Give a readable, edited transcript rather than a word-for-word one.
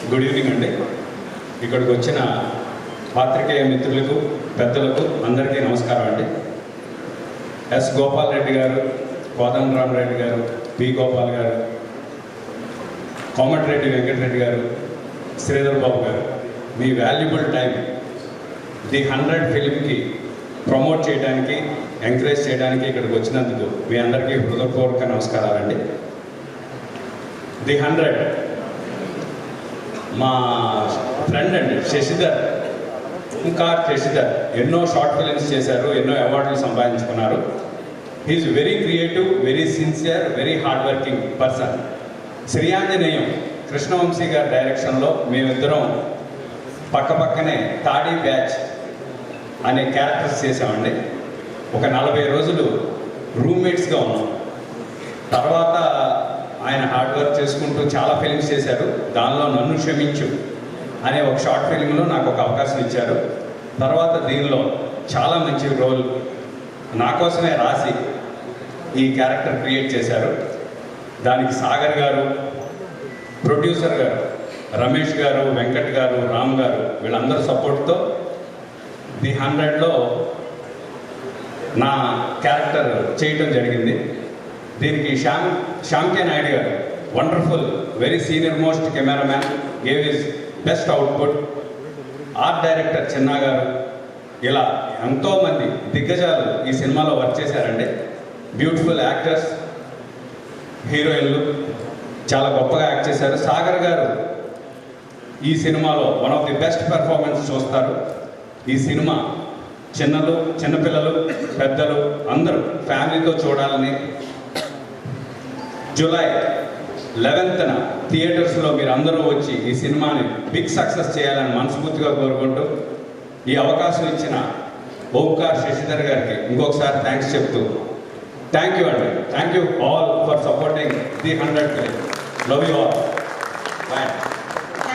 Good evening అండి. ఇక్కడికి వచ్చిన పాత్రికేయ మిత్రులకు, పెద్దలకు అందరికీ నమస్కారం అండి. ఎస్ గోపాల్ రెడ్డి గారు, కోదండరామరెడ్డి గారు, పి గోపాల్ గారు, కోమటిరెడ్డి వెంకటరెడ్డి గారు, శ్రీధర్ బాబు గారు, మీ వాల్యుబుల్ టైం ది 100 ఫిల్మ్కి ప్రమోట్ చేయడానికి, ఎంకరేజ్ చేయడానికి ఇక్కడికి వచ్చినందుకు మీ అందరికీ హృదయపూర్వక నమస్కారాలండి. ది 100 మా ఫ్రెండ్ అండి శశిధర్, ఇంకా శశిధర్ ఎన్నో షార్ట్ ఫిలిమ్స్ చేశారు, ఎన్నో అవార్డులు సంపాదించుకున్నారు. He's very creative, very sincere, very hard working person. Sri Anjaneyam Krishna Vamsi గారి డైరెక్షన్లో మేమిద్దరం పక్కపక్కనే తాడీ బ్యాచ్ అనే క్యారెక్టర్స్ చేసామండి. ఒక 40 రోజులు రూమ్మేట్స్గా ఉన్నాం. తర్వాత ఆయన హార్డ్ వర్క్ చేసుకుంటూ చాలా ఫిలిమ్స్ చేశారు. దానిలో నన్ను క్షమించు అనే ఒక షార్ట్ ఫిలింలో నాకు ఒక అవకాశం ఇచ్చారు. తర్వాత దీనిలో చాలా మంచి రోల్ నా కోసమే రాసి ఈ క్యారెక్టర్ క్రియేట్ చేశారు. దానికి సాగర్ గారు, ప్రొడ్యూసర్ గారు రమేష్ గారు, వెంకట్ గారు, రామ్ గారు వీళ్ళందరూ సపోర్ట్తో ది 100లో నా క్యారెక్టర్ చేయటం జరిగింది. దీనికి Shyam K Naidu garu wonderful, very senior most cameraman, gave his best output. Art director Chinna garu, ఇలా ఎంతోమంది దిగ్గజాలు ఈ సినిమాలో వర్క్ చేశారండి. బ్యూటిఫుల్ యాక్టర్స్, హీరోయిన్లు చాలా గొప్పగా యాక్ట్ చేశారు. సాగర్ గారు ఈ సినిమాలో one of the best performance చూస్తారు. ఈ సినిమా చిన్నపిల్లలు, పెద్దలు అందరూ ఫ్యామిలీతో చూడాలని, జూలై 11న థియేటర్స్లో మీరు అందరూ వచ్చి ఈ సినిమాని బిగ్ సక్సెస్ చేయాలని మనస్ఫూర్తిగా కోరుకుంటూ ఈ అవకాశం ఇచ్చిన ఓంకార్ శశిధర్ గారికి ఇంకొకసారి థ్యాంక్స్ చెప్తూ థ్యాంక్ యూ అండి. Thank you all for supporting the 100 film. Love you all. Bye.